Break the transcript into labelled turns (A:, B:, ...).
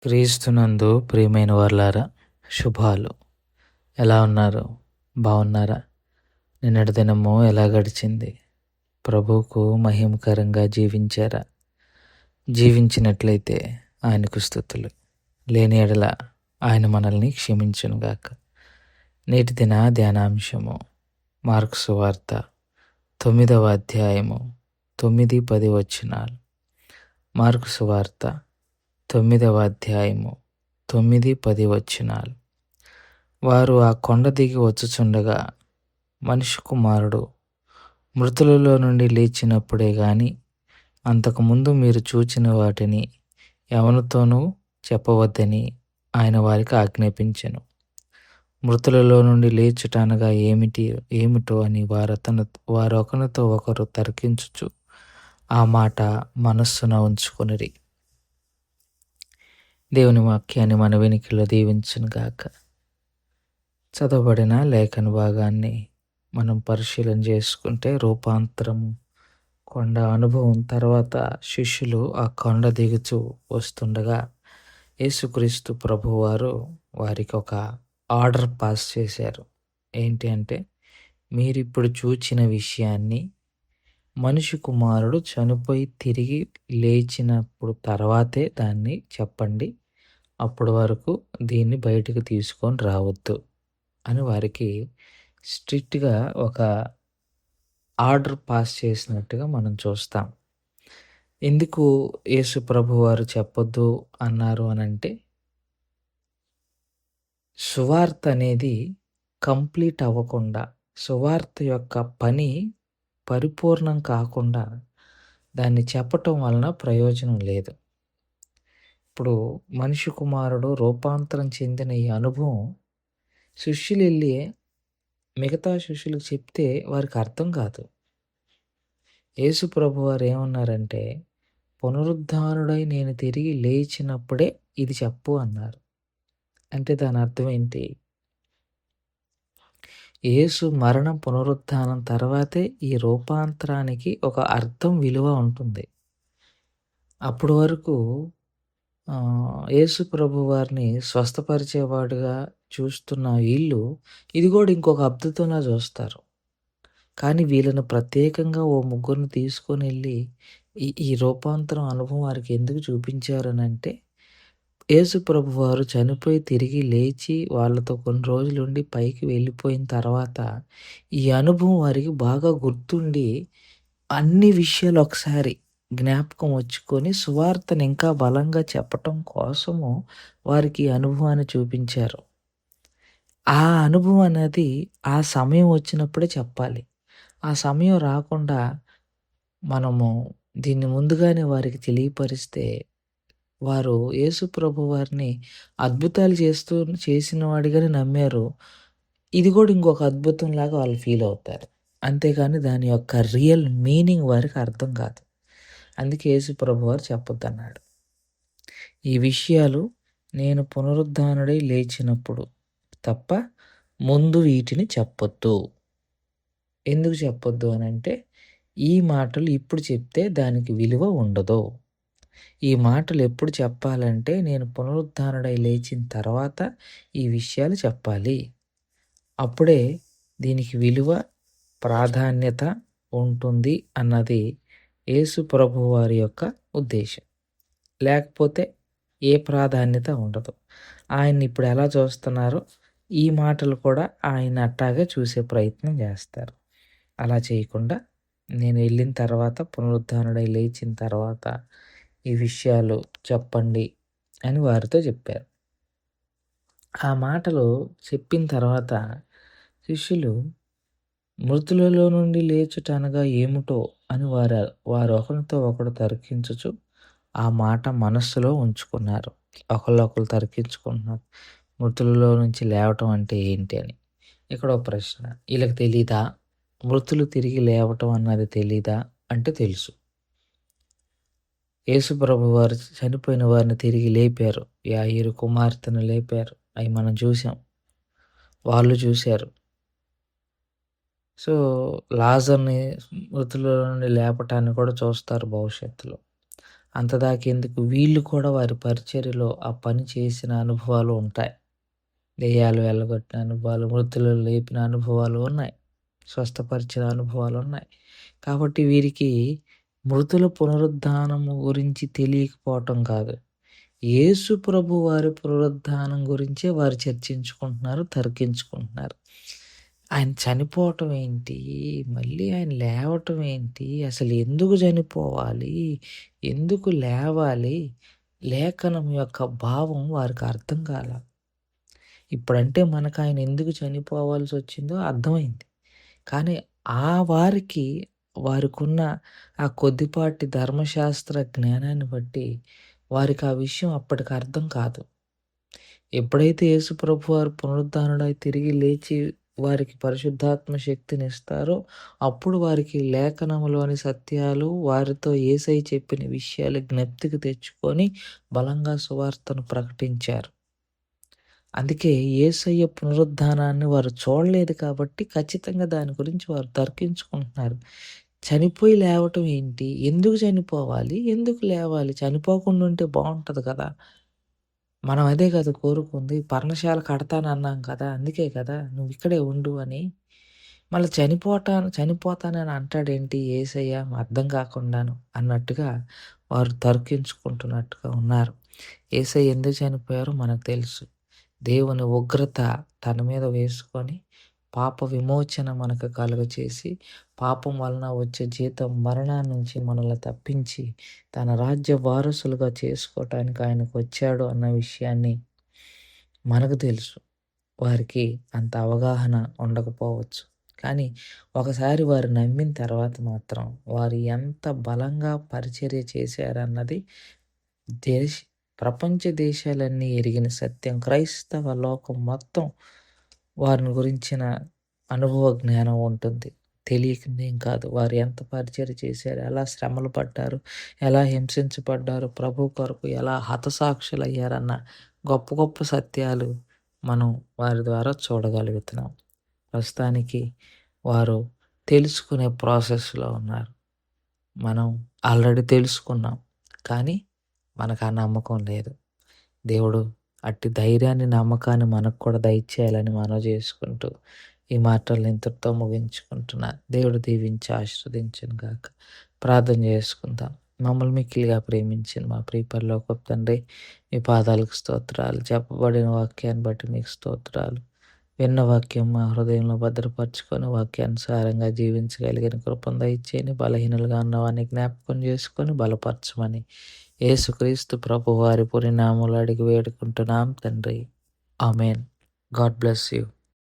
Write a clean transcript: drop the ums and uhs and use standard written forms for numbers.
A: క్రీస్తునందు ప్రియమైన వారలారా, శుభాలు. ఎలా ఉన్నారు? బాగున్నారా? నిన్నటి దినము ఎలా గడిచింది? ప్రభువుకు మహిమకరంగా జీవించారా? జీవించినట్లయితే ఆయనకు స్తుతులు. లేని ఎడల ఆయన మనల్ని క్షమించునుగాక. నేటి దిన ధ్యానాంశము మార్కు సువార్త 9వ అధ్యాయము 9-10 వచనాలు. మార్కు సువార్త 9వ అధ్యాయము 9-10 వచనాలు. వారు ఆ కొండ దిగి వచ్చుచుండగా మనిషి కుమారుడు మృతులలో నుండి లేచినప్పుడే గాని అంతకుముందు మీరు చూచిన వాటిని ఎవనితోనూ చెప్పవద్దని ఆయన వారికి ఆజ్ఞాపించెను. మృతులలో నుండి లేచుట అనగా ఏమిటో అని వారొకనితో ఒకరు తర్కించుచు ఆ మాట మనస్సున ఉంచుకొనిరి. దేవుని వాక్యాన్ని మన వెనుకలో దీవించును గాక. చదవబడిన లేఖన భాగాన్ని మనం పరిశీలన చేసుకుంటే, రూపాంతరము కొండ అనుభవం తర్వాత శిష్యులు ఆ కొండ దిగుచూ వస్తుండగా యేసుక్రీస్తు ప్రభువారు వారికి ఒక ఆర్డర్ పాస్ చేశారు. ఏంటి అంటే, మీరిప్పుడు చూచిన విషయాన్ని మనిషి కుమారుడు చనిపోయి తిరిగి లేచినప్పుడు తర్వాతే దాన్ని చెప్పండి. అప్పటి వరకు దీన్ని బయటకు తీసుకొని రావద్దు అని వారికి స్ట్రిక్ట్గా ఒక ఆర్డర్ పాస్ చేసినట్టుగా మనం చూస్తాం. ఎందుకు యేసు ప్రభు వారు చెప్పొద్దు అన్నారు అనంటే, సువార్త అనేది కంప్లీట్ అవ్వకుండా, సువార్త యొక్క పని పరిపూర్ణం కాకుండా దాన్ని చెప్పటం వలన ప్రయోజనం లేదు. ఇప్పుడు మనిషి కుమారుడు రూపాంతరం చెందిన ఈ అనుభవం శిష్యులు వెళ్ళి మిగతా శిష్యులకు చెప్తే వారికి అర్థం కాదు. యేసు ప్రభు వారు ఏమన్నారంటే, పునరుద్ధానుడై నేను తిరిగి లేచినప్పుడే ఇది చెప్పు అన్నారు. అంటే దాని అర్థం ఏంటి? యేసు మరణం పునరుద్ధానం తర్వాతే ఈ రూపాంతరానికి ఒక అర్థం విలువ ఉంటుంది. అప్పటి వరకు యేసు ప్రభు వారిని స్వస్థపరిచేవాడుగా చూస్తున్న వీళ్ళు ఇది కూడా ఇంకొక అద్భుతంలా చూస్తారు. కానీ వీళ్ళను ప్రత్యేకంగా ఓ ముగ్గురిని తీసుకొని వెళ్ళి ఈ రూపాంతరం అనుభవం వారికి ఎందుకు చూపించారనంటే, యేసు ప్రభు వారు చనిపోయి తిరిగి లేచి వాళ్ళతో కొన్ని రోజులుండి పైకి వెళ్ళిపోయిన తర్వాత ఈ అనుభవం వారికి బాగా గుర్తుండి అన్ని విషయాలు ఒకసారి జ్ఞాపకం వచ్చుకొని సువార్తను ఇంకా బలంగా చెప్పటం కోసము వారికి ఈ అనుభవాన్ని చూపించారు. ఆ అనుభవం అనేది ఆ సమయం వచ్చినప్పుడే చెప్పాలి. ఆ సమయం రాకుండా మనము దీన్ని ముందుగానే వారికి తెలియపరిస్తే వారు యేసు ప్రభు వారిని అద్భుతాలు చేసిన వాడిగానే నమ్మారు. ఇది కూడా ఇంకొక అద్భుతంలాగా వాళ్ళు ఫీల్ అవుతారు. అంతేగాని దాని యొక్క రియల్ మీనింగ్ వారికి అర్థం కాదు. అందుకే యేసు ప్రభు వారు చెప్పొద్దన్నాడు. ఈ విషయాలు నేను పునరుద్ధానుడై లేచినప్పుడు తప్ప ముందు వీటిని చెప్పొద్దు. ఎందుకు చెప్పొద్దు అనంటే, ఈ మాటలు ఇప్పుడు చెప్తే దానికి విలువ ఉండదు. ఈ మాటలు ఎప్పుడు చెప్పాలంటే నేను పునరుద్ధానుడై లేచిన తర్వాత ఈ విషయాలు చెప్పాలి. అప్పుడే దీనికి విలువ, ప్రాధాన్యత ఉంటుంది అన్నది యేసు ప్రభు వారి యొక్క ఉద్దేశం. లేకపోతే ఏ ప్రాధాన్యత ఉండదు. ఆయన్ని ఇప్పుడు ఎలా చూస్తున్నారో ఈ మాటలు కూడా ఆయన అట్టాగే చూసే ప్రయత్నం చేస్తారు. అలా చేయకుండా నేను వెళ్ళిన తర్వాత, పునరుద్ధానుడై లేచిన తర్వాత ఈ విషయాలు చెప్పండి అని వారితో చెప్పారు. ఆ మాటలు చెప్పిన తర్వాత శిష్యులు మృతులలో నుండి లేచుట అనగా ఏమిటో అని వారు ఒకరితో ఒకడు తర్కించుచు ఆ మాట మనస్సులో ఉంచుకున్నారు. ఒకళ్ళు తర్కించుకుంటున్నారు, మృతులలో నుంచి లేవటం అంటే ఏంటి అని. ఇక్కడ ఒక ప్రశ్న, వీళ్ళకి తెలీదా? మృతులు తిరిగి లేవటం అన్నది తెలీదా అంటే తెలుసు. యేసు ప్రభు వారు చనిపోయిన వారిని తిరిగి లేపారు. యాయీరు కుమార్తెను లేపారు. అవి మనం చూసాం, వాళ్ళు చూశారు. సో లాజర్‌ని మృతుల నుండి లేపటాన్ని కూడా చూస్తారు భవిష్యత్తులో. అంతదాకెందుకు వీళ్ళు కూడా వారి పరిచర్యలో ఆ పని చేసిన అనుభవాలు ఉంటాయి. దెయ్యాలు వెళ్ళగొట్టిన అనుభవాలు, మృతులను లేపిన అనుభవాలు ఉన్నాయి. స్వస్థపరిచిన అనుభవాలున్నాయి. కాబట్టి వీరికి మృతుల పునరుద్ధానము గురించి తెలియకపోవటం కాదు. యేసు ప్రభు వారి పునరుద్ధానం గురించే వారు చర్చించుకుంటున్నారు, తర్కించుకుంటున్నారు. ఆయన చనిపోవటం ఏంటి? మళ్ళీ ఆయన లేవటం ఏంటి? అసలు ఎందుకు చనిపోవాలి? ఎందుకు లేవాలి? లేఖనం యొక్క భావం వారికి అర్థం కాల. ఇప్పుడంటే మనకు ఆయన ఎందుకు చనిపోవాల్సొచ్చిందో అర్థమైంది. కానీ వారికి వారికున్న ఆ కొద్దిపాటి ధర్మశాస్త్ర జ్ఞానాన్ని బట్టి వారికి ఆ విషయం అప్పటికి అర్థం కాదు. ఎప్పుడైతే యేసుప్రభు వారు పునరుద్ధానుడై తిరిగి లేచి వారికి పరిశుద్ధాత్మ శక్తినిస్తారో అప్పుడు వారికి లేఖనములోని సత్యాలు, వారితో యేసయ్య చెప్పిన విషయాలు జ్ఞప్తికి తెచ్చుకొని బలంగా సువార్తను ప్రకటించారు. అందుకే యేసయ్య పునరుద్ధానాన్ని వారు చూడలేదు కాబట్టి ఖచ్చితంగా దాని గురించి వారు తర్కించుకుంటున్నారు. చనిపోయి లేవటం ఏంటి? ఎందుకు చనిపోవాలి? ఎందుకు లేవాలి? చనిపోకుండా ఉంటే బావుంటది కదా! మనం అదే కదా కోరుకుంది. పర్ణశాల కడతానన్నాం కదా! అందుకే కదా! నువ్విక్కడే ఉండు అని. మళ్ళా చనిపోతానని అంటాడేంటి యేసయ్య అర్థం కాకుండాను అన్నట్టుగా వారు తర్కించుకుంటున్నట్టుగా ఉన్నారు. యేసయ్య ఎందుకు చనిపోయారో మనకు తెలుసు. దేవుని ఉగ్రత తన మీద వేసుకొని పాప విమోచన మనకు కలుగచేసి పాపం వలన వచ్చే జీతం మరణాన్ని నుంచి మనల్ని తప్పించి తన రాజ్య వారసులుగా చేసుకోవటానికి ఆయనకు వచ్చాడు అన్న విషయాన్ని మనకు తెలుసు. వారికి అంత అవగాహన ఉండకపోవచ్చు. కానీ ఒకసారి వారు నమ్మిన తర్వాత మాత్రం వారు ఎంత బలంగా పరిచర్య చేశారన్నది ప్రపంచ దేశాలన్నీ ఎరిగిన సత్యం. క్రైస్తవ లోకం మొత్తం వారిని గురించిన అనుభవ జ్ఞానం ఉంటుంది. తెలియకనేం కాదు. వారు ఎంత పరిచర్య చేశారు, ఎలా శ్రమలు పడ్డారు, ఎలా హింసించబడ్డారు, ప్రభు కొరకు ఎలా హతసాక్షులయ్యారన్న గొప్ప గొప్ప సత్యాలు మనం వారి ద్వారా చూడగలుగుతున్నాం. ప్రస్తుతానికి వారు తెలుసుకునే ప్రాసెస్‌లో ఉన్నారు. మనం ఆల్రెడీ తెలుసుకున్నాం. కానీ మనకు ఆ నమ్మకం లేదు. దేవుడు అట్టి ధైర్యాన్ని, నమ్మకాన్ని మనకు కూడా దయచేయాలని మనవి చేసుకుంటూ ఈ మాటలను ఇంతటితో ముగించుకుంటున్నా. దేవుడు దీవించి ఆశీర్వదించును గాక. ప్రార్థన చేసుకుందాం. మమ్మల్ని మిక్కిలిగా ప్రేమించిన మా ప్రియ పరలోకపు తండ్రి, మీ పాదాలకు స్తోత్రాలు. చెప్పబడిన వాక్యాన్ని బట్టి మీకు స్తోత్రాలు. విన్న వాక్యం మా హృదయంలో భద్రపరుచుకొని వాక్యానుసారంగా జీవించగలిగిన కృపను దయచేయని, బలహీనులుగా ఉన్న వారిని జ్ఞాపకం చేసుకొని బలపరచమని యేసుక్రీస్తు ప్రభువారి పుణ్యనామములో అడిగి వేడుకుంటున్నాం తండ్రి. ఆమేన్. God bless you.